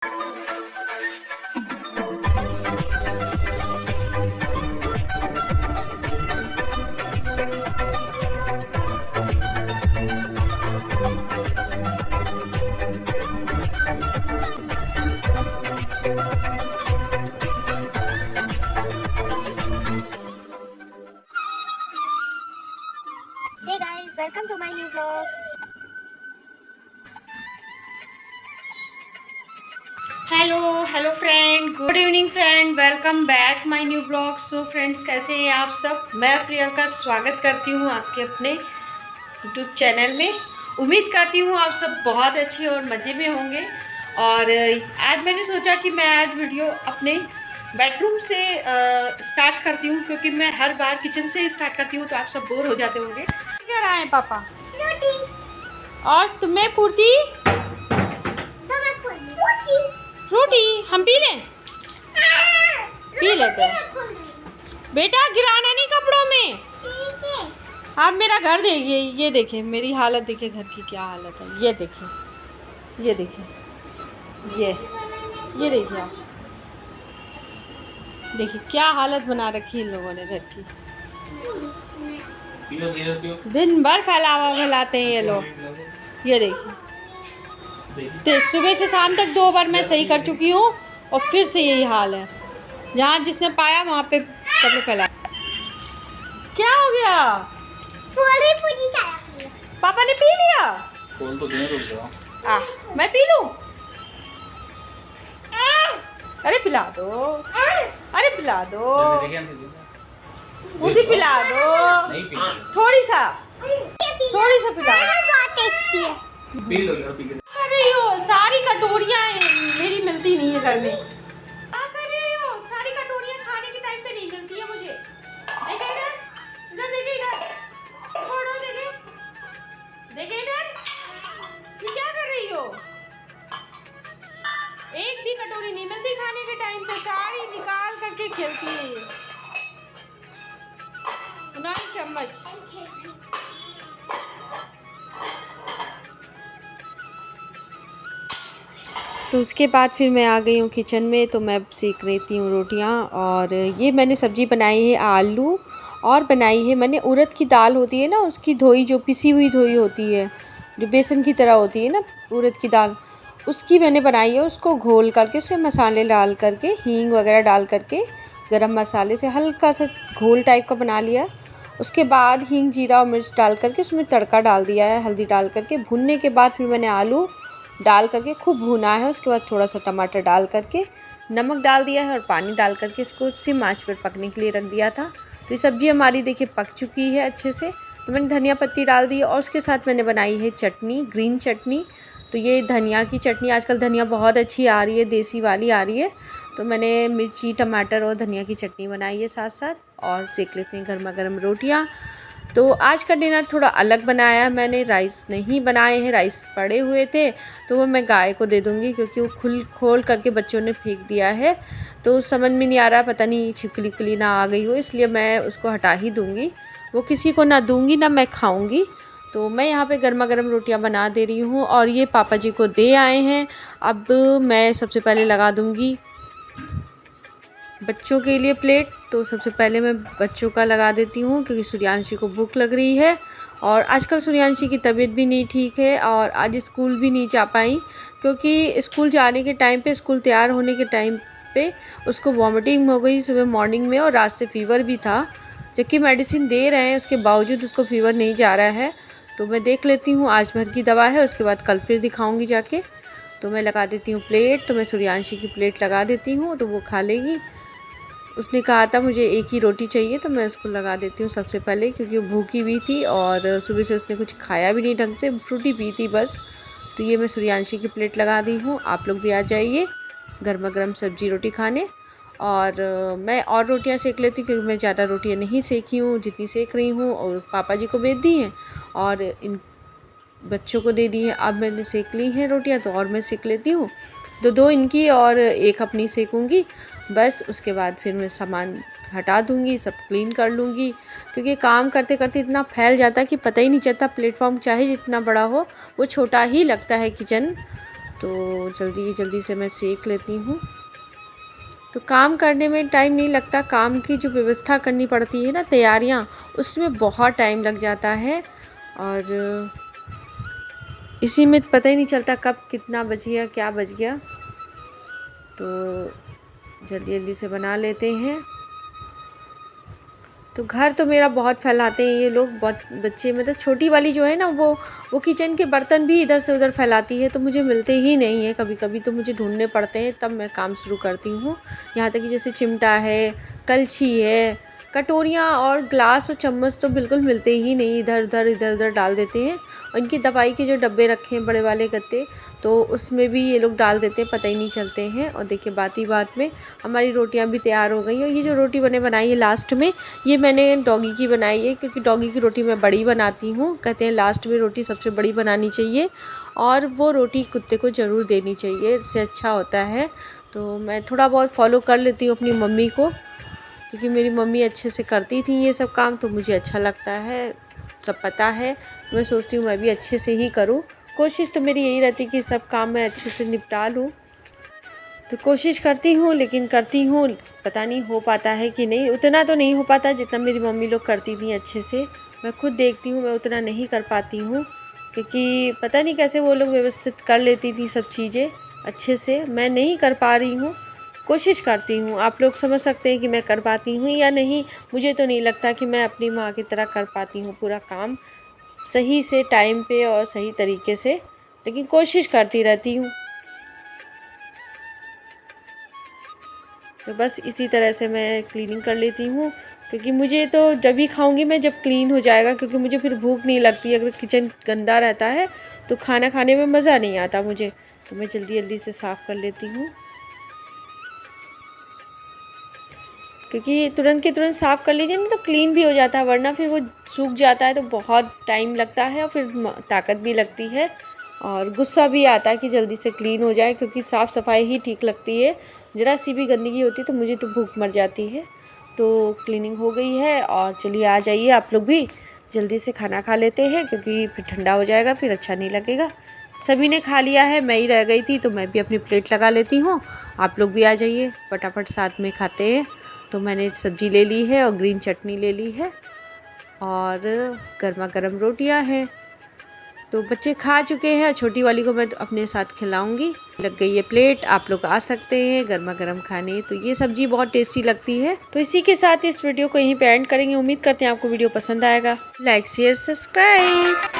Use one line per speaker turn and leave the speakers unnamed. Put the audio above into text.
Hey guys, welcome to my new vlog.
Hello friend, good evening friend, welcome back my new blog. So friends, कैसे हैं आप सब? मैं प्रियंका स्वागत करती हूँ आपके अपने यूट्यूब चैनल में। उम्मीद करती हूँ आप सब बहुत अच्छे और मज़े में होंगे। और आज मैंने सोचा कि मैं आज वीडियो अपने बेडरूम से स्टार्ट करती हूँ, क्योंकि मैं हर बार किचन से स्टार्ट करती हूँ तो आप सब बोर हो जाते होंगे। क्या रहा है पापा?
रोटी।
और तुम्हें पूर्ति? रोटी हम पी लें? पी लेते हैं। बेटा गिराना नहीं कपड़ों में। आप मेरा घर देखिए, ये देखिए मेरी हालत, देखिए घर की क्या हालत है। ये देखिए, ये देखिए, ये देखिए आप, देखिए क्या हालत बना रखी है इन लोगों ने घर की। दिन भर फैलावा फैलाते हैं ये लोग। ये देखिए, तो सुबह से शाम तक 2 बार मैं सही कर चुकी हूँ और फिर से यही हाल है। जहाँ जिसने पाया वहाँ पे कपड़े फैला। क्या हो गया? पापा ने पी लिया?
तो दें, रुक जाओ।
मैं पी लूँ? अरे पिला दो, अरे पिला दो, मुझे पिला दो, थोड़ी सा पिला दो।
पी लो यार, पी के।
कर रही हो? सारी कटोरियाँ मेरी मिलती नहीं है घर में। क्या कर रही हो? सारी कटोरियाँ खाने के टाइम पे नहीं मिलती है मुझे। देखे इधर, इधर देखे, इधर छोड़ो, देखे देखे इधर, ये क्या कर रही हो? एक भी कटोरी नहीं मिलती खाने के टाइम पे, सारी निकाल करके खेलती है ये। नहीं चम्मच। तो उसके बाद फिर मैं आ गई हूँ किचन में, तो मैं सेक लेती हूँ रोटियाँ। और ये मैंने सब्ज़ी बनाई है आलू, और बनाई है मैंने उड़द की दाल होती है ना, उसकी धोई, जो पिसी हुई धोई होती है, जो बेसन की तरह होती है ना उड़द की दाल, उसकी मैंने बनाई है। उसको घोल करके उसमें मसाले डाल करके, हींग वगैरह डाल करके, गरम मसाले से हल्का सा घोल टाइप का बना लिया। उसके बाद हींग, जीरा और मिर्च डाल करके उसमें तड़का डाल दिया है, हल्दी डाल करके। भुनने के बाद फिर मैंने आलू डाल करके खूब भुना है। उसके बाद थोड़ा सा टमाटर डाल करके नमक डाल दिया है और पानी डाल करके इसको सिम आंच पर पकने के लिए रख दिया था। तो ये सब्ज़ी हमारी देखिए पक चुकी है अच्छे से। तो मैंने धनिया पत्ती डाल दी और उसके साथ मैंने बनाई है चटनी, ग्रीन चटनी। तो ये धनिया की चटनी, आजकल धनिया बहुत अच्छी आ रही है, देसी वाली आ रही है। तो मैंने मिर्ची, टमाटर और धनिया की चटनी बनाई है साथ साथ। और सेक लेते हैं गर्मा गर्म रोटियाँ। तो आज का डिनर थोड़ा अलग बनाया है मैंने, राइस नहीं बनाए हैं, राइस पड़े हुए थे तो वो मैं गाय को दे दूँगी, क्योंकि वो खोल करके बच्चों ने फेंक दिया है। तो समझ में नहीं आ रहा, पता नहीं छिपकली उकली ना आ गई हो, इसलिए मैं उसको हटा ही दूँगी। वो किसी को ना दूँगी ना मैं खाऊँगी। तो मैं यहाँ पे गर्मा गर्म रोटियाँ बना दे रही हूँ और ये पापा जी को दे आए हैं। अब मैं सबसे पहले लगा दूँगी बच्चों के लिए प्लेट। तो सबसे पहले मैं बच्चों का लगा देती हूँ, क्योंकि सूर्यांशी को भूख लग रही है। और आजकल सूर्यांशी की तबीयत भी नहीं ठीक है और आज स्कूल भी नहीं जा पाई, क्योंकि स्कूल जाने के टाइम पे, स्कूल तैयार होने के टाइम पे उसको वॉमिटिंग हो गई सुबह मॉर्निंग में, और रात से फ़ीवर भी था। जबकि मेडिसिन दे रहे हैं उसके बावजूद उसको फ़ीवर नहीं जा रहा है। तो मैं देख लेती हूँ, आज भर की दवा है, उसके बाद कल फिर दिखाऊँगी जाके। तो मैं लगा देती हूँ प्लेट। तो मैं सूर्यांशी की प्लेट लगा देती हूँ तो वो खा लेगी। उसने कहा था मुझे एक ही रोटी चाहिए, तो मैं उसको लगा देती हूँ सबसे पहले, क्योंकि वो भूखी भी थी और सुबह से उसने कुछ खाया भी नहीं ढंग से, फ्रूटी पी थी बस। तो ये मैं सूर्यांशी की प्लेट लगा दी हूँ। आप लोग भी आ जाइए गर्मा गर्म सब्जी रोटी खाने। और मैं और रोटियाँ सेक लेती हूँ, क्योंकि मैं ज़्यादा रोटियाँ नहीं सेकी हूँ, जितनी सेक रही हूँ और पापा जी को भेज दी हैं और इन बच्चों को दे दी हैं। अब मैंने सेक ली हैं रोटियाँ, तो और मैं सेक लेती हूँ। तो 2 इनकी और 1 अपनी सेकूँगी बस। उसके बाद फिर मैं सामान हटा दूँगी, सब क्लीन कर लूँगी, क्योंकि काम करते करते इतना फैल जाता है कि पता ही नहीं चलता। प्लेटफॉर्म चाहे जितना बड़ा हो वो छोटा ही लगता है किचन। तो जल्दी से मैं सेक लेती हूँ। तो काम करने में टाइम नहीं लगता, काम की जो व्यवस्था करनी पड़ती है ना, तैयारियाँ, उसमें बहुत टाइम लग जाता है और इसी में पता ही नहीं चलता कब कितना बज गया, क्या बज गया। तो जल्दी से बना लेते हैं। तो घर तो मेरा बहुत फैलाते हैं ये लोग, बहुत बच्चे, मतलब छोटी वाली जो है ना वो किचन के बर्तन भी इधर से उधर फैलाती है, तो मुझे मिलते ही नहीं है। कभी कभी तो मुझे ढूंढने पड़ते हैं, तब मैं काम शुरू करती हूँ। यहाँ तक कि जैसे चिमटा है, कलछी है, कटोरियाँ और ग्लास और चम्मच तो बिल्कुल मिलते ही नहीं, इधर उधर डाल देते हैं। और इनकी दवाई के जो डब्बे रखे हैं बड़े वाले गत्ते, तो उसमें भी ये लोग डाल देते हैं, पता ही नहीं चलते हैं। और देखिए बात ही बात में हमारी रोटियां भी तैयार हो गई। और ये जो रोटी मैंने बनाई है लास्ट में, ये मैंने डॉगी की बनाई है, क्योंकि डॉगी की रोटी मैं बड़ी बनाती हूँ। कहते हैं लास्ट में रोटी सबसे बड़ी बनानी चाहिए और वो रोटी कुत्ते को ज़रूर देनी चाहिए, इससे अच्छा होता है। तो मैं थोड़ा बहुत फॉलो कर लेती हूँ अपनी मम्मी को, क्योंकि मेरी मम्मी अच्छे से करती थी ये सब काम, तो मुझे अच्छा लगता है, सब पता है। मैं सोचती हूँ मैं भी अच्छे से ही करूँ। कोशिश तो मेरी यही रहती है कि सब काम मैं अच्छे से निपटा लूँ। तो कोशिश करती हूँ, लेकिन करती हूँ, पता नहीं हो पाता है कि नहीं। उतना तो नहीं हो पाता जितना मेरी मम्मी लोग करती थी अच्छे से। मैं खुद देखती हूँ, मैं उतना नहीं कर पाती हूँ, क्योंकि पता नहीं कैसे वो लोग व्यवस्थित कर लेती थी सब चीज़ें अच्छे से। मैं नहीं कर पा रही हूँ, कोशिश करती हूँ। आप लोग समझ सकते हैं कि मैं कर पाती हूँ या नहीं। मुझे तो नहीं लगता कि मैं अपनी माँ की तरह कर पाती हूँ पूरा काम सही से, टाइम पे और सही तरीके से, लेकिन कोशिश करती रहती हूँ। तो बस इसी तरह से मैं क्लीनिंग कर लेती हूँ, क्योंकि मुझे तो जब भी खाऊंगी मैं जब क्लीन हो जाएगा, क्योंकि मुझे फिर भूख नहीं लगती। अगर किचन गंदा रहता है तो खाना खाने में मज़ा नहीं आता मुझे। तो मैं जल्दी से साफ़ कर लेती हूँ, क्योंकि तुरंत के तुरंत साफ़ कर लीजिए ना तो क्लीन भी हो जाता है, वरना फिर वो सूख जाता है तो बहुत टाइम लगता है और फिर ताकत भी लगती है और गुस्सा भी आता है कि जल्दी से क्लीन हो जाए, क्योंकि साफ़ सफाई ही ठीक लगती है। ज़रा सी भी गंदगी होती है तो मुझे तो भूख मर जाती है। तो क्लीनिंग हो गई है और चलिए आ जाइए आप लोग भी, जल्दी से खाना खा लेते हैं, क्योंकि फिर ठंडा हो जाएगा, फिर अच्छा नहीं लगेगा। सभी ने खा लिया है, मैं ही रह गई थी, तो मैं भी अपनी प्लेट लगा लेती हूँ। आप लोग भी आ जाइए, फटाफट साथ में खाते हैं। तो मैंने सब्ज़ी ले ली है और ग्रीन चटनी ले ली है और गर्मा गर्म रोटियां हैं। तो बच्चे खा चुके हैं, छोटी वाली को मैं तो अपने साथ खिलाऊंगी। लग गई है प्लेट, आप लोग आ सकते हैं गर्मा गर्म खाने। तो ये सब्ज़ी बहुत टेस्टी लगती है। तो इसी के साथ इस वीडियो को यहीं पे एंड करेंगे। उम्मीद करते हैं आपको वीडियो पसंद आएगा। Like share subscribe.